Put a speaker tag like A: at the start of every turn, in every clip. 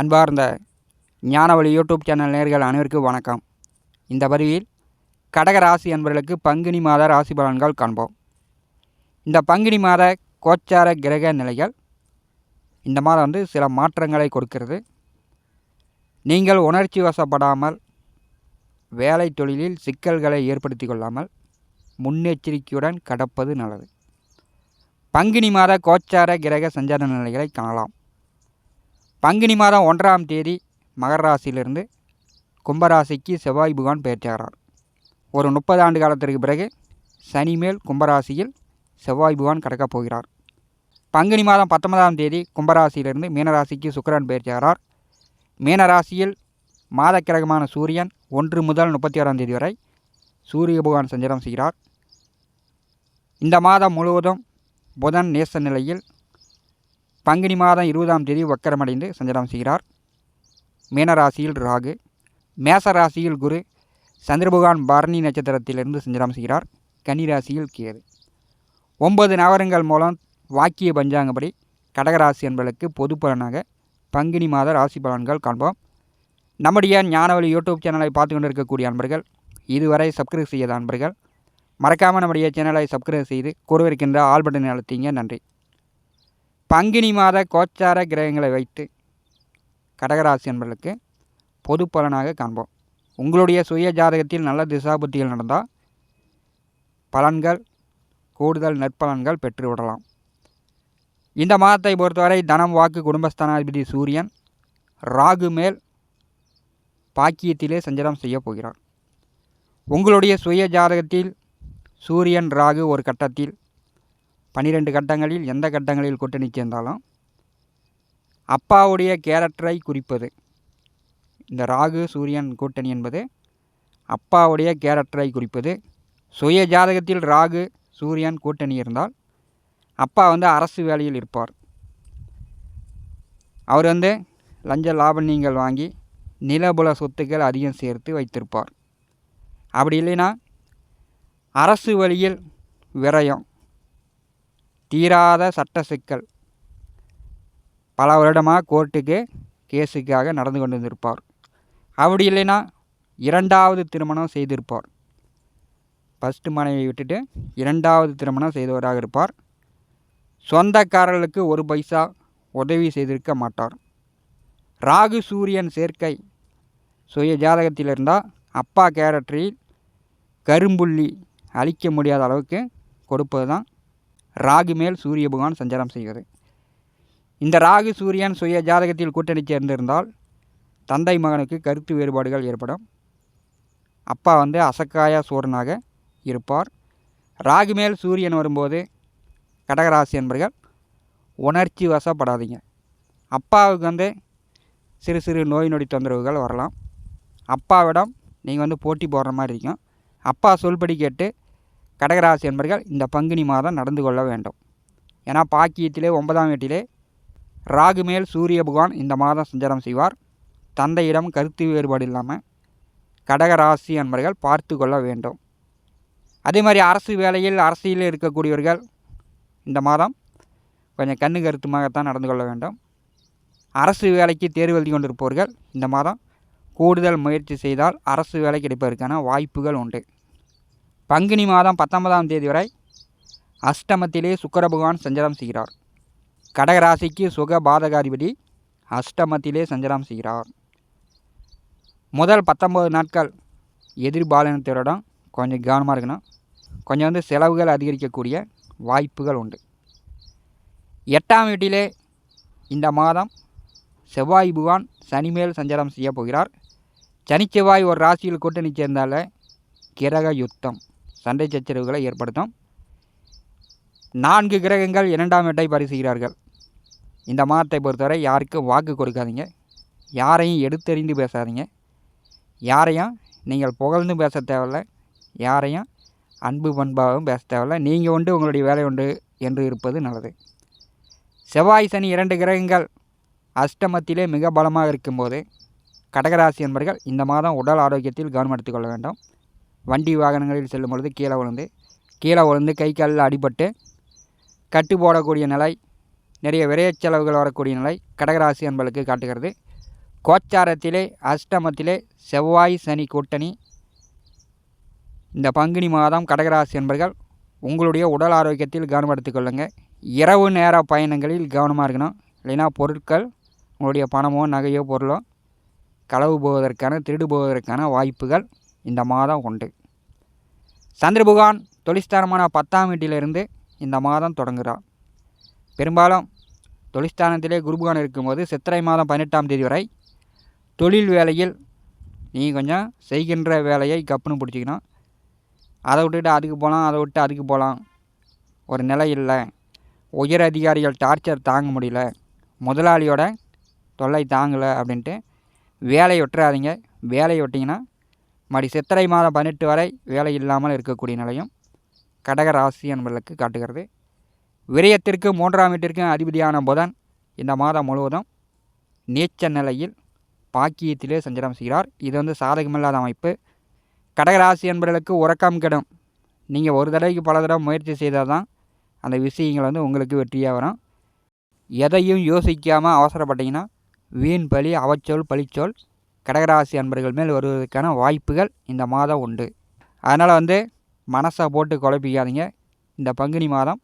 A: அன்பார்ந்த ஞானவழி YouTube channel நேயர்கள் அனைவருக்கும் வணக்கம். இந்த பதிவில் கடக ராசி அன்பர்களுக்கு பங்குனி மாத ராசி பலன்கள் காண்போம். இந்த பங்குனி மாத கோச்சார கிரக நிலைகள் இந்த மாதம் சில மாற்றங்களை கொடுக்கிறது. நீங்கள் உணர்ச்சி வசப்படாமல் வேலை தொழிலில் சிக்கல்களை ஏற்படுத்தி கொள்ளாமல் முன்னெச்சரிக்கையுடன் கடப்பது நல்லது. பங்குனி மாத கோச்சார கிரக சஞ்சார நிலைகளை காணலாம். பங்குனி மாதம் 1ஆம் தேதி மகர ராசியிலிருந்து கும்பராசிக்கு செவ்வாய் பகவான் பெயர்ச்சாகிறார். ஒரு 30 ஆண்டு காலத்திற்கு பிறகு சனி மேல் கும்பராசியில் செவ்வாய் பகவான் கடக்கப் போகிறார். பங்குனி மாதம் 19ஆம் தேதி கும்பராசியிலிருந்து மீனராசிக்கு சுக்கிரன் பெயர்ச்சாகிறார். மீனராசியில் மாத கிரகமான சூரியன் 1 முதல் 31ஆம் தேதி வரை சூரிய பகவான் சஞ்சாரம் செய்கிறார். இந்த மாதம் முழுவதும் புதன் நேச நிலையில் பங்குனி மாதம் 20ஆம் தேதி வக்கரமடைந்து சஞ்சாரம் செய்கிறார். மீனராசியில் ராகு, மேசராசியில் குரு, சந்திர பகவான் பரணி நட்சத்திரத்திலிருந்து சஞ்சாரம் செய்கிறார். கன்னிராசியில் கேது. 9 நவரங்கள் மூலம் வாக்கிய பஞ்சாங்கப்படி கடகராசி என்பதற்கு பொது பலனாக பங்குனி மாத ராசி பலன்கள் காண்போம். நம்முடைய ஞானவழி யூடியூப் சேனலை பார்த்து கொண்டு இருக்கக்கூடிய அன்பர்கள், இதுவரை சப்ஸ்கிரைப் செய்யாத அன்பர்கள் மறக்காமல் நம்முடைய சேனலை சப்ஸ்கிரைப் செய்து கூறவிருக்கின்ற ஆல் பட்டனை அழுத்திங்க. நன்றி. பங்குனி மாத கோச்சார கிரகங்களை வைத்து கடகராசி என்பதற்கு பொது பலனாக காண்போம். உங்களுடைய சுய ஜாதகத்தில் நல்ல திசாபுத்திகள் நடந்தால் பலன்கள் கூடுதல் நற்பலன்கள் பெற்றுவிடலாம். இந்த மாதத்தை பொறுத்தவரை தனம், வாக்கு, குடும்பஸ்தானாதிபதி சூரியன் ராகு மேல் பாக்கியத்திலே சஞ்சாரம் செய்ய போகிறார். உங்களுடைய சுய ஜாதகத்தில் சூரியன் ராகு ஒரு கட்டத்தில் 12 கட்டங்களில் எந்த கட்டங்களில் கூட்டணி சேர்ந்தாலும் அப்பாவுடைய கேரக்டரை குறிப்பது. இந்த ராகு சூரியன் கூட்டணி என்பது அப்பாவுடைய கேரக்டரை குறிப்பது. சுய ஜாதகத்தில் ராகு சூரியன் கூட்டணி இருந்தால் அப்பா அரசு வேலையில் இருப்பார். அவர் லஞ்ச லாபணியங்கள் வாங்கி நிலபுல சொத்துக்கள் அதிகம் சேர்த்து வைத்திருப்பார். அப்படி இல்லைன்னா அரசு வழியில் விரயம், தீராத சட்ட சிக்கல், பல வருடமாக கோர்ட்டுக்கு கேஸுக்காக நடந்து கொண்டு இருப்பார். அப்படி இல்லைன்னா 2வது திருமணம் செய்திருப்பார். ஃபஸ்ட்டு மனைவியை விட்டுட்டு 2வது திருமணம் செய்தவராக இருப்பார். சொந்தக்காரர்களுக்கு ஒரு பைசா உதவி செய்திருக்க மாட்டார். ராகு சூரியன் சேர்க்கை சுய ஜாதகத்தில் இருந்தால் அப்பா கேரக்டரில் கரும்புள்ளி அழிக்க முடியாத அளவுக்கு கொடுப்பது தான் ராகு மேல் சூரிய பகவான் சஞ்சாரம் செய்வது. இந்த ராகு சூரியன் சுய ஜாதகத்தில் கூட்டணி சேர்ந்திருந்தால் தந்தை மகனுக்கு கருத்து வேறுபாடுகள் ஏற்படும். அப்பா அசக்காய சூரனாக இருப்பார். ராகு மேல் சூரியன் வரும்போது கடகராசி என்பர்கள் உணர்ச்சி வசப்படாதீங்க. அப்பாவுக்கு சிறு சிறு நோய் நொடி தொந்தரவுகள் வரலாம். அப்பாவிடம் நீங்கள் போட்டி போடுற மாதிரி இருக்கும். அப்பா சொல்படி கேட்டு கடகராசி என்பர்கள் இந்த பங்குனி மாதம் நடந்து கொள்ள வேண்டும். ஏன்னா பாக்கியத்திலே 9ஆம் வீட்டிலே ராகு மேல் சூரிய பகவான் இந்த மாதம் சஞ்சாரம் செய்வார். தந்தையிடம் கருத்து வேறுபாடு இல்லாமல் கடகராசி என்பர்கள் பார்த்து கொள்ள வேண்டும். அதே மாதிரி அரசு வேலையில் அரசியலில் இருக்கக்கூடியவர்கள் இந்த மாதம் கொஞ்சம் கண்ணு கருத்துமாகத்தான் நடந்து கொள்ள வேண்டும். அரசு வேலைக்கு தேர்வு எழுதி கொண்டிருப்பவர்கள் இந்த மாதம் கூடுதல் முயற்சி செய்தால் அரசு வேலை கிடைப்பதற்கான வாய்ப்புகள் உண்டு. பங்குனி மாதம் 19ஆம் தேதி வரை அஷ்டமத்திலே சுக்கிர பகவான் சஞ்சாரம் செய்கிறார். கடகராசிக்கு சுக பாதகாதிபதி அஷ்டமத்திலே சஞ்சாரம் செய்கிறார். முதல் 19 நாட்கள் எதிர்பாலினத்திடம் கொஞ்சம் கவனமாக இருக்கணும். கொஞ்சம் செலவுகள் அதிகரிக்கக்கூடிய வாய்ப்புகள் உண்டு. 8ஆம் வீட்டிலே இந்த மாதம் செவ்வாய் பகவான் சனி மேல் சஞ்சாரம் செய்ய போகிறார். சனி செவ்வாய் ஒரு ராசியில் கூட்டணி சேர்ந்தால கிரக யுத்தம், சண்டை சச்சரவுகளை ஏற்படுத்தும். 4 கிரகங்கள் 2ஆம் வீட்டை பரிசுகிறார்கள். இந்த மாதத்தை பொறுத்தவரை யாருக்கும் வாக்கு கொடுக்காதீங்க. யாரையும் எடுத்தறிந்து பேசாதீங்க. யாரையும் நீங்கள் புகழ்ந்து பேச தேவையில்லை. யாரையும் அன்பு பண்பாகவும் பேச தேவையில்லை. நீங்கள் உண்டு உங்களுடைய வேலை உண்டு என்று இருப்பது நல்லது. செவ்வாய் சனி 2 கிரகங்கள் அஷ்டமத்திலே மிக பலமாக இருக்கும்போது கடகராசி என்பர்கள் இந்த மாதம் உடல் ஆரோக்கியத்தில் கவனம் எடுத்துக்கொள்ள வேண்டும். வண்டி வாகனங்களில் செல்லும் பொழுது கீழே விழுந்து கை காலில் அடிபட்டு கட்டு போடக்கூடிய நிலை, நிறைய விரைய செலவுகள் வரக்கூடிய நிலை கடகராசி என்பதற்கு காட்டுகிறது. கோச்சாரத்திலே அஷ்டமத்திலே செவ்வாய் சனி கூட்டணி. இந்த பங்குனி மாதம் கடகராசி என்பர்கள் உங்களுடைய உடல் ஆரோக்கியத்தில் கவனம் எடுத்துக்கொள்ளுங்கள். இரவு நேர பயணங்களில் கவனமாக இருக்கணும். இல்லைன்னா பொருட்கள் உங்களுடைய பணமோ நகையோ பொருளோ களவு போவதற்கான திருடு போவதற்கான வாய்ப்புகள் இந்த மாதம் உண்டு. சந்திர பகவான் தொழிற்ஸ்தானமான 10ஆம் வீட்டிலிருந்து இந்த மாதம் தொடங்குகிறார். பெரும்பாலும் தொழிற்ஸ்தானத்திலே குரு பகவான் இருக்கும்போது சித்திரை மாதம் 18ஆம் தேதி வரை தொழில் வேலையில் நீங்கள் கொஞ்சம் செய்கின்ற வேலையை கப்புன்னு பிடிச்சிக்கணும். அதை விட்டுட்டு அதுக்கு போகலாம், அதை விட்டு அதுக்கு போகலாம், ஒரு நிலை இல்லை, உயர் அதிகாரிகள் டார்ச்சர் தாங்க முடியல, முதலாளியோட தொல்லை தாங்கலை அப்படின்ட்டு வேலையை விட்டுறாதீங்க. வேலையை விட்டிங்கன்னா மறுபடி சித்திரை மாதம் 18 வரை வேலை இல்லாமல் இருக்கக்கூடிய நிலையும் கடக ராசி என்பதற்கு காட்டுகிறது. விரயத்திற்கு 3ஆம் வீட்டிற்கும் அதிபதியான புதன் இந்த மாதம் முழுவதும் நீச்ச நிலையில் பாக்கியத்திலே சஞ்சாரம் செய்கிறார். இது சாதகமில்லாத அமைப்பு. கடகராசி என்பவர்களுக்கு உறக்கம் கெடும். நீங்கள் ஒரு தடவைக்கு பல தடவை முயற்சி செய்தால் தான் அந்த விஷயங்கள் உங்களுக்கு வெற்றியாக வரும். எதையும் யோசிக்காமல் அவசரப்பட்டீங்கன்னா வீண் பழி அவச்சொல் பழிச்சொல் கடகராசி அன்பர்கள் மேல் வருவதற்கான வாய்ப்புகள் இந்த மாதம் உண்டு. அதனால் மனசை போட்டு குழப்பிக்காதீங்க. இந்த பங்குனி மாதம்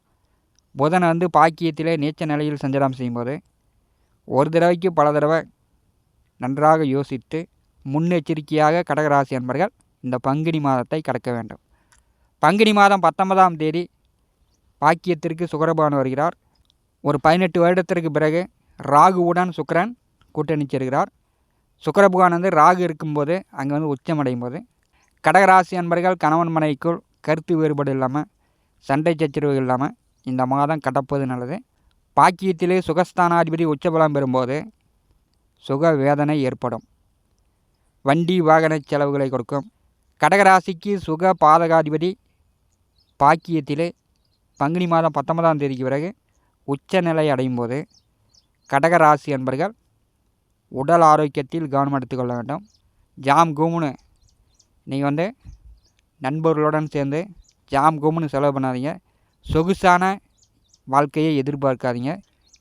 A: புதன் பாக்கியத்திலே நீச்ச நிலையில் சஞ்சாரம் செய்யும்போது ஒரு தடவைக்கு பல தடவை நன்றாக யோசித்து முன்னெச்சரிக்கையாக கடகராசி அன்பர்கள் இந்த பங்குனி மாதத்தை கடக்க வேண்டும். பங்குனி மாதம் 19ஆம் தேதி பாக்கியத்திற்கு சுக்கிரபகவான் வருகிறார். ஒரு 18 வருடத்திற்கு பிறகு ராகுவுடன் சுக்கிரன் கூட்டணி சேர்கிறார். சுக்கிரபகவான் ராகு இருக்கும்போது அங்கே உச்சமடையும் போது கடகராசி அன்பர்கள் கணவன் மனைவிக்குள் கருத்து வேறுபாடு இல்லாமல் சண்டை சச்சரவு இல்லாமல் இந்த மாதம் கடப்பது நல்லது. பாக்கியத்திலே சுகஸ்தானாதிபதி உச்சபலம் பெறும்போது சுக வேதனை ஏற்படும். வண்டி வாகன செலவுகளை கொடுக்கும். கடகராசிக்கு சுக பாதகாதிபதி பாக்கியத்திலே பங்குனி மாதம் 19ஆம் தேதிக்கு பிறகு உச்சநிலை அடையும் போது கடகராசி அன்பர்கள் உடல் ஆரோக்கியத்தில் கவனம் எடுத்துக்கொள்ள வேண்டும். ஜாம் கும்னு நீங்கள் நண்பர்களுடன் சேர்ந்து ஜாம் கும்னு செலவு பண்ணாதீங்க. சொகுசான வாழ்க்கையை எதிர்பார்க்காதீங்க.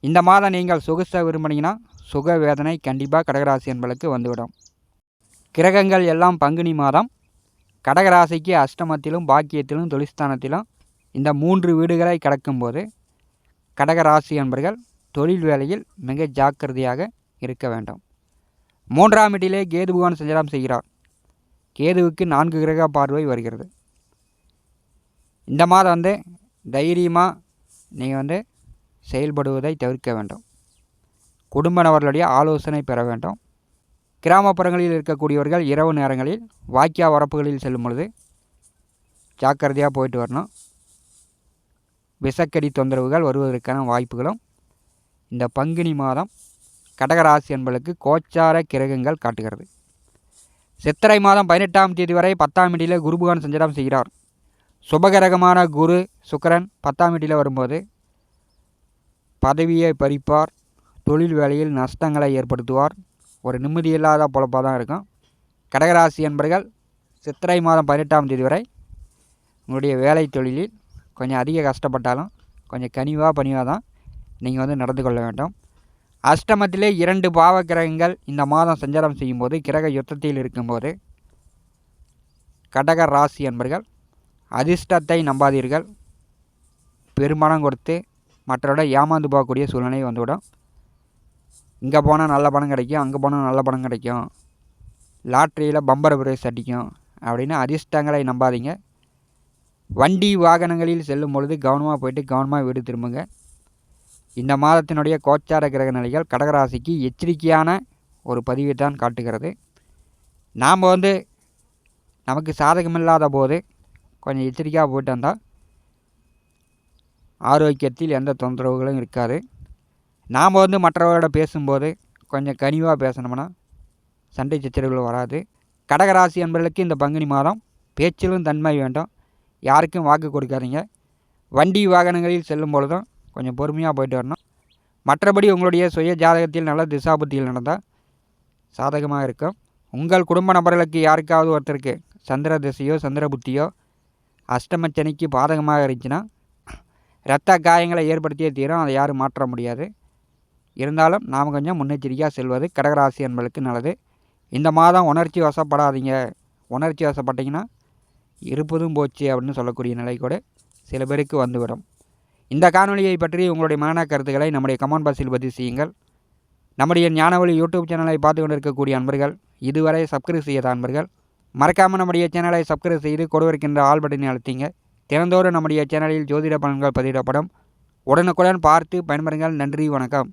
A: இந்த மாதம் நீங்கள் சொகுசாக விரும்பினீங்கன்னா சுக வேதனை கண்டிப்பாக கடகராசி என்பதற்கு வந்துவிடும். கிரகங்கள் எல்லாம் பங்குனி மாதம் கடகராசிக்கு அஷ்டமத்திலும் பாக்கியத்திலும் தொழிற்ஸ்தானத்திலும் இந்த 3 வீடுகளை கடக்கும்போது கடகராசி என்பர்கள் தொழில் வேலையில் மிக ஜாக்கிரதையாக இருக்க வேண்டும். 3ஆம் வீட்டிலே கேது பகவான் சஞ்சாரம் செய்கிறார். கேதுவுக்கு 4 கிரக பார்வை வருகிறது. இந்த மாதம் தைரியமாக நீங்கள் செயல்படுவதை தவிர்க்க வேண்டும். குடும்ப நபர்களுடைய ஆலோசனை பெற வேண்டும். கிராமப்புறங்களில் இருக்கக்கூடியவர்கள் இரவு நேரங்களில் வாய்க்கா வரப்புகளில் செல்லும் பொழுது ஜாக்கிரதையாக போயிட்டு வரணும். விஷக்கடி தொந்தரவுகள் வருவதற்கான வாய்ப்புகளும் இந்த பங்குனி மாதம் கடகராசி என்பதற்கு கோச்சார கிரகங்கள் காட்டுகிறது. சித்திரை மாதம் 18ஆம் தேதி வரை 10ஆம் வீட்டிலே குரு பகவான் சஞ்சாரம் செய்கிறார். சுபகிரகமான குரு சுக்கிரன் 10ஆம் வீட்டில் வரும்போது பதவியை பறிப்பார். தொழில் வேலையில் நஷ்டங்களை ஏற்படுத்துவார். ஒரு நிம்மதியில்லாத பொழப்பாக தான் இருக்கும். கடகராசி என்பர்கள் சித்திரை மாதம் 18ஆம் தேதி வரை உங்களுடைய வேலை தொழிலில் கொஞ்சம் அதிக கஷ்டப்பட்டாலும் கொஞ்சம் கனிவாக பணிவாக தான் நீங்கள் நடந்து கொள்ள வேண்டும். அஷ்டமத்திலே 2 பாவ கிரகங்கள் இந்த மாதம் சஞ்சாரம் செய்யும்போது கிரக யுத்தத்தில் இருக்கும்போது கடக ராசி என்பர்கள் அதிர்ஷ்டத்தை நம்பாதீர்கள். பெருமானம் கொடுத்து மற்றவரை ஏமாந்து போகக்கூடிய சூழ்நிலை வந்துவிடும். இங்கே போனால் நல்ல பணம் கிடைக்கும், அங்கே போனால் நல்ல பணம் கிடைக்கும், லாட்ரியில் பம்பர் பிரைஸ் அடிக்கும் அப்படின்னு அதிர்ஷ்டங்களை நம்பாதீங்க. வண்டி வாகனங்களில் செல்லும் பொழுது கவனமாக போயிட்டு கவனமாக வீடு திரும்புங்க. இந்த மாதத்தினுடைய கோச்சார கிரக நிலைகள் கடகராசிக்கு எச்சரிக்கையான ஒரு பதிவை தான் காட்டுகிறது. நாம் நமக்கு சாதகமில்லாத போது கொஞ்சம் எச்சரிக்கையாக போயிட்டு வந்தால் ஆரோக்கியத்தில் எந்த தொந்தரவுகளும் இருக்காது. நாம் மற்றவர்களோட பேசும்போது கொஞ்சம் கனிவாக பேசணும்னா சண்டை சச்சரவுகள் வராது. கடகராசி என்பவர்களுக்கு இந்த பங்குனி மாதம் பேச்சிலும் தன்மை வேண்டும். யாருக்கும் வாக்கு கொடுக்காதீங்க. வண்டி வாகனங்களில் செல்லும் பொழுதும் கொஞ்சம் பொறுமையாக போயிட்டு வரணும். மற்றபடி உங்களுடைய சுய ஜாதகத்தில் நல்ல திசாபுத்தியில் நடந்தால் சாதகமாக இருக்கும். உங்கள் குடும்ப நபர்களுக்கு யாருக்காவது ஒருத்தருக்கு சந்திர திசையோ சந்திர புத்தியோ அஷ்டமச்சனிக்கு பாதகமாக இருந்துச்சுன்னா இரத்த காயங்களை ஏற்படுத்தியே தீரும். அதை யாரும் மாற்ற முடியாது. இருந்தாலும் நாம் கொஞ்சம் முன்னெச்சரிக்கையாக செல்வது கடகராசி என்பதற்கு நல்லது. இந்த மாதம் உணர்ச்சி வசப்படாதீங்க. உணர்ச்சி வசப்பட்டீங்கன்னா இருப்பதும் போச்சு அப்படின்னு சொல்லக்கூடிய நிலை கூட சில பேருக்கு வந்துவிடும். இந்த காணொலியை பற்றி உங்களுடைய மன கருத்துக்களை நம்முடைய கமெண்ட் பாக்ஸில் பதிவு செய்யுங்கள். நம்முடைய ஞானவழி யூடியூப் சேனலை பார்த்து கொண்டிருக்கக்கூடிய அன்பர்கள், இதுவரை சப்ஸ்கிரைப் செய்யாத அன்பர்கள் மறக்காமல் நம்முடைய சேனலை சப்ஸ்கிரைப் செய்து கொடுவிருக்கின்ற ஆல் பட்டனை அழுத்திங்க. தினந்தோறும் நம்முடைய சேனலில் ஜோதிட பலன்கள் பதிவிடப்படும். உடனுக்குடன் பார்த்து பயன்பெறுங்கள். நன்றி, வணக்கம்.